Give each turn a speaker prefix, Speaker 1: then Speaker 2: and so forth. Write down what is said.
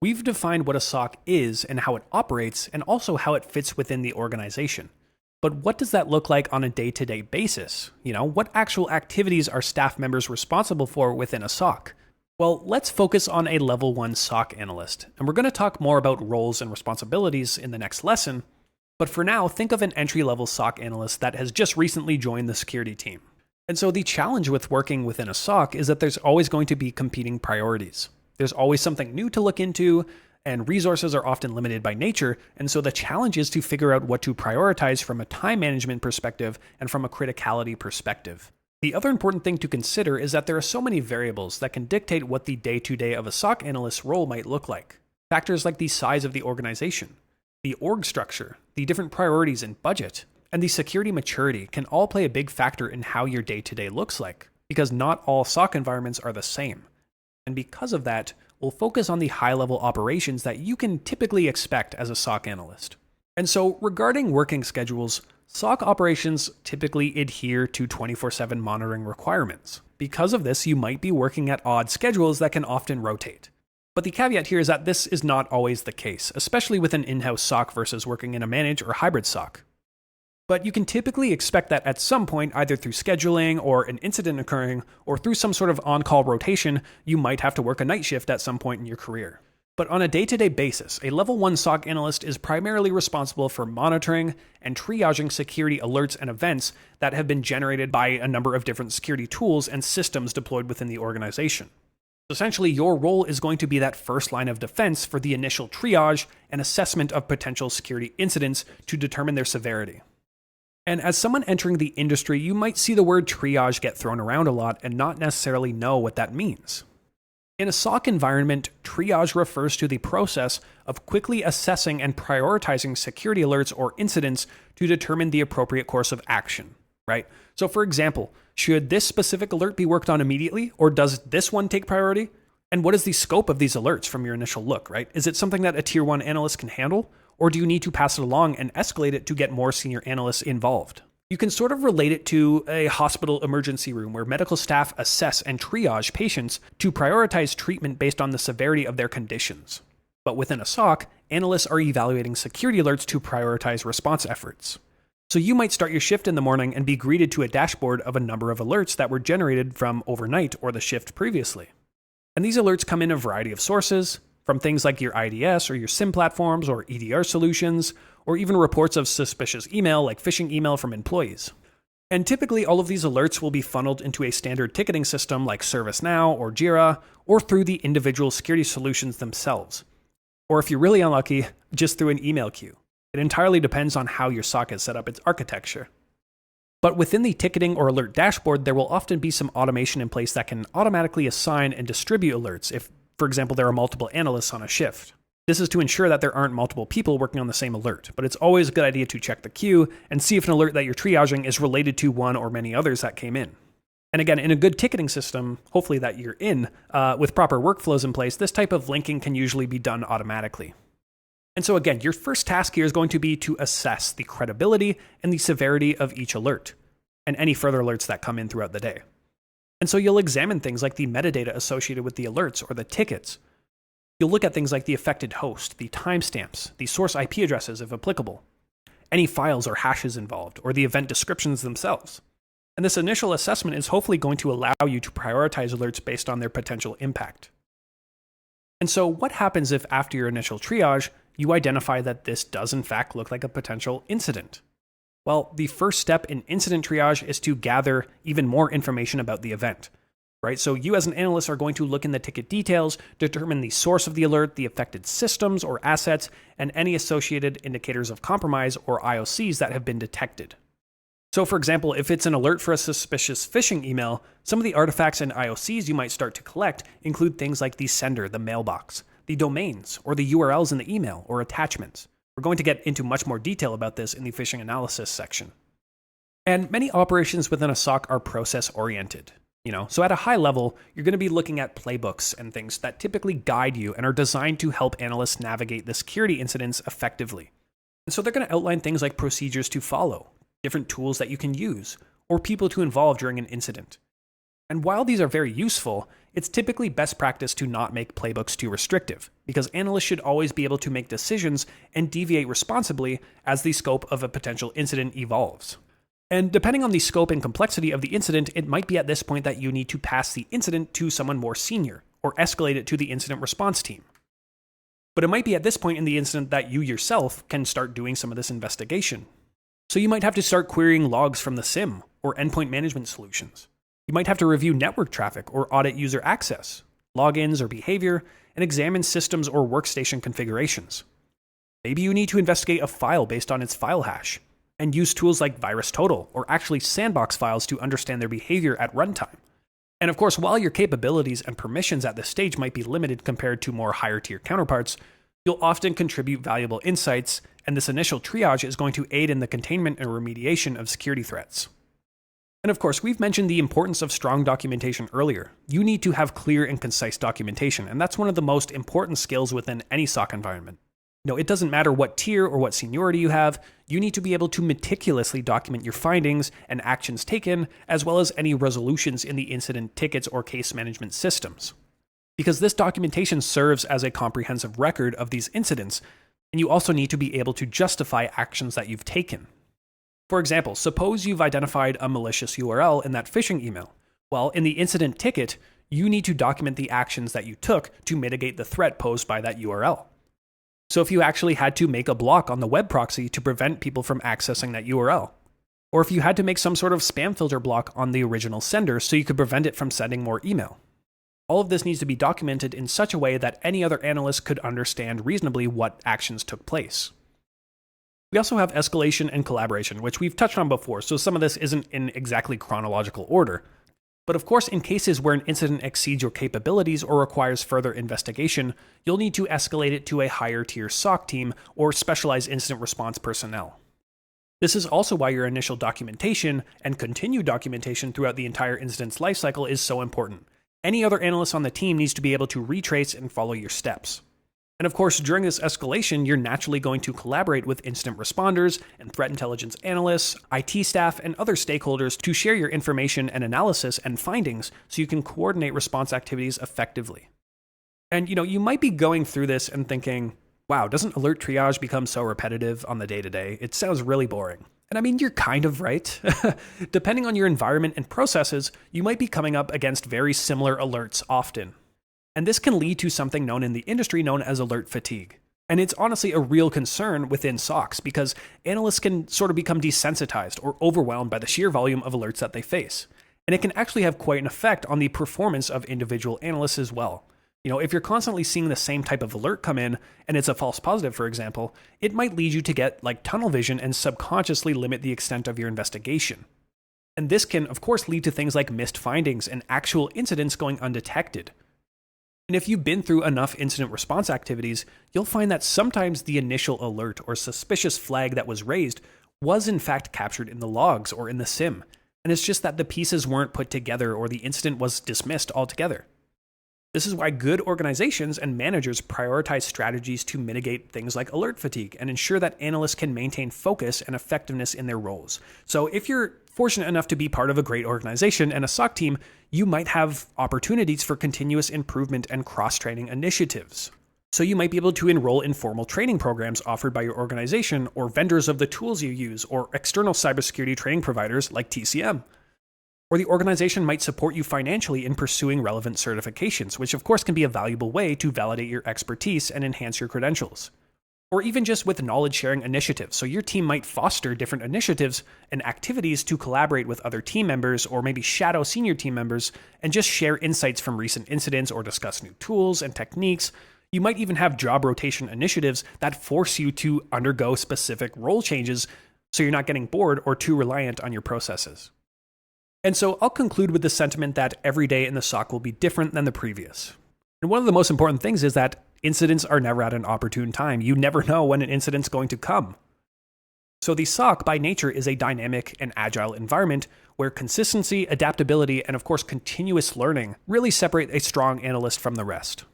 Speaker 1: We've defined what a SOC is and how it operates, and also how it fits within the organization. But what does that look like on a day-to-day basis? What actual activities are staff members responsible for within a SOC? Well, let's focus on a level 1 SOC analyst, and we're going to talk more about roles and responsibilities in the next lesson. But for now, think of an entry-level SOC analyst that has just recently joined the security team. And so the challenge with working within a SOC is that there's always going to be competing priorities. There's always something new to look into, and resources are often limited by nature, and so the challenge is to figure out what to prioritize from a time management perspective and from a criticality perspective. The other important thing to consider is that there are so many variables that can dictate what the day-to-day of a SOC analyst's role might look like. Factors like the size of the organization, the org structure, the different priorities and budget, and the security maturity can all play a big factor in how your day-to-day looks like, because not all SOC environments are the same. And because of that, we'll focus on the high-level operations that you can typically expect as a SOC analyst. And so regarding working schedules, SOC operations typically adhere to 24/7 monitoring requirements. Because of this, you might be working at odd schedules that can often rotate. But the caveat here is that this is not always the case, especially with an in-house SOC versus working in a managed or hybrid SOC. But you can typically expect that at some point, either through scheduling or an incident occurring, or through some sort of on-call rotation, you might have to work a night shift at some point in your career. But on a day-to-day basis, a level 1 SOC analyst is primarily responsible for monitoring and triaging security alerts and events that have been generated by a number of different security tools and systems deployed within the organization. Essentially, your role is going to be that first line of defense for the initial triage and assessment of potential security incidents to determine their severity. And as someone entering the industry, you might see the word triage get thrown around a lot and not necessarily know what that means. In a SOC environment, triage refers to the process of quickly assessing and prioritizing security alerts or incidents to determine the appropriate course of action, right? So for example, should this specific alert be worked on immediately, or does this one take priority? And what is the scope of these alerts from your initial look, right? Is it something that a tier 1 analyst can handle? Or do you need to pass it along and escalate it to get more senior analysts involved? You can sort of relate it to a hospital emergency room where medical staff assess and triage patients to prioritize treatment based on the severity of their conditions. But within a SOC, analysts are evaluating security alerts to prioritize response efforts. So you might start your shift in the morning and be greeted to a dashboard of a number of alerts that were generated from overnight or the shift previously. And these alerts come in a variety of sources, from things like your IDS or your SIM platforms or EDR solutions, or even reports of suspicious email like phishing email from employees. And typically all of these alerts will be funneled into a standard ticketing system like ServiceNow or Jira, or through the individual security solutions themselves. Or if you're really unlucky, just through an email queue. It entirely depends on how your SOC has set up its architecture. But within the ticketing or alert dashboard, there will often be some automation in place that can automatically assign and distribute alerts if, for example, there are multiple analysts on a shift. This is to ensure that there aren't multiple people working on the same alert, but it's always a good idea to check the queue and see if an alert that you're triaging is related to one or many others that came in. And again, in a good ticketing system, hopefully that you're in, with proper workflows in place, this type of linking can usually be done automatically. And so again, your first task here is going to be to assess the credibility and the severity of each alert, and any further alerts that come in throughout the day. And so you'll examine things like the metadata associated with the alerts or the tickets. You'll look at things like the affected host, the timestamps, the source IP addresses if applicable, any files or hashes involved, or the event descriptions themselves. And this initial assessment is hopefully going to allow you to prioritize alerts based on their potential impact. And so what happens if after your initial triage, you identify that this does in fact look like a potential incident? Well, the first step in incident triage is to gather even more information about the event, right? So you as an analyst are going to look in the ticket details, determine the source of the alert, the affected systems or assets, and any associated indicators of compromise or IOCs that have been detected. So for example, if it's an alert for a suspicious phishing email, some of the artifacts and IOCs you might start to collect include things like the sender, the mailbox, the domains, or the URLs in the email or attachments. We're going to get into much more detail about this in the phishing analysis section. And many operations within a SOC are process-oriented. So at a high level, you're going to be looking at playbooks and things that typically guide you and are designed to help analysts navigate the security incidents effectively. And so they're going to outline things like procedures to follow, different tools that you can use, or people to involve during an incident. And while these are very useful, it's typically best practice to not make playbooks too restrictive, because analysts should always be able to make decisions and deviate responsibly as the scope of a potential incident evolves. And depending on the scope and complexity of the incident, it might be at this point that you need to pass the incident to someone more senior, or escalate it to the incident response team. But it might be at this point in the incident that you yourself can start doing some of this investigation. So you might have to start querying logs from the SIM or endpoint management solutions. You might have to review network traffic or audit user access, logins or behavior, and examine systems or workstation configurations. Maybe you need to investigate a file based on its file hash, and use tools like VirusTotal or actually sandbox files to understand their behavior at runtime. And of course, while your capabilities and permissions at this stage might be limited compared to more higher tier counterparts, you'll often contribute valuable insights, and this initial triage is going to aid in the containment and remediation of security threats. And of course, we've mentioned the importance of strong documentation earlier. You need to have clear and concise documentation, and that's one of the most important skills within any SOC environment. It doesn't matter what tier or what seniority you have, you need to be able to meticulously document your findings and actions taken, as well as any resolutions in the incident tickets or case management systems. Because this documentation serves as a comprehensive record of these incidents, and you also need to be able to justify actions that you've taken. For example, suppose you've identified a malicious URL in that phishing email. Well, in the incident ticket, you need to document the actions that you took to mitigate the threat posed by that URL. So if you actually had to make a block on the web proxy to prevent people from accessing that URL, or if you had to make some sort of spam filter block on the original sender so you could prevent it from sending more email. All of this needs to be documented in such a way that any other analyst could understand reasonably what actions took place. We also have escalation and collaboration, which we've touched on before, so some of this isn't in exactly chronological order. But of course, in cases where an incident exceeds your capabilities or requires further investigation, you'll need to escalate it to a higher tier SOC team or specialized incident response personnel. This is also why your initial documentation and continued documentation throughout the entire incident's lifecycle is so important. Any other analyst on the team needs to be able to retrace and follow your steps. And of course, during this escalation, you're naturally going to collaborate with incident responders and threat intelligence analysts, IT staff, and other stakeholders to share your information and analysis and findings so you can coordinate response activities effectively. And you might be going through this and thinking, wow, doesn't alert triage become so repetitive on the day-to-day? It sounds really boring. And I mean, you're kind of right. Depending on your environment and processes, you might be coming up against very similar alerts often. And this can lead to something known in the industry known as alert fatigue. And it's honestly a real concern within SOCs because analysts can sort of become desensitized or overwhelmed by the sheer volume of alerts that they face. And it can actually have quite an effect on the performance of individual analysts as well. If you're constantly seeing the same type of alert come in, and it's a false positive, for example, it might lead you to get tunnel vision and subconsciously limit the extent of your investigation. And this can, of course, lead to things like missed findings and actual incidents going undetected. And if you've been through enough incident response activities, you'll find that sometimes the initial alert or suspicious flag that was raised was in fact captured in the logs or in the SIM. And it's just that the pieces weren't put together or the incident was dismissed altogether. This is why good organizations and managers prioritize strategies to mitigate things like alert fatigue and ensure that analysts can maintain focus and effectiveness in their roles. So if you're fortunate enough to be part of a great organization and a SOC team, you might have opportunities for continuous improvement and cross-training initiatives. So you might be able to enroll in formal training programs offered by your organization or vendors of the tools you use or external cybersecurity training providers like TCM. Or the organization might support you financially in pursuing relevant certifications, which of course can be a valuable way to validate your expertise and enhance your credentials. Or even just with knowledge sharing initiatives. So your team might foster different initiatives and activities to collaborate with other team members or maybe shadow senior team members and just share insights from recent incidents or discuss new tools and techniques. You might even have job rotation initiatives that force you to undergo specific role changes so you're not getting bored or too reliant on your processes. And so I'll conclude with the sentiment that every day in the SOC will be different than the previous. And one of the most important things is that incidents are never at an opportune time. You never know when an incident's going to come. So the SOC by nature is a dynamic and agile environment where consistency, adaptability, and of course continuous learning really separate a strong analyst from the rest.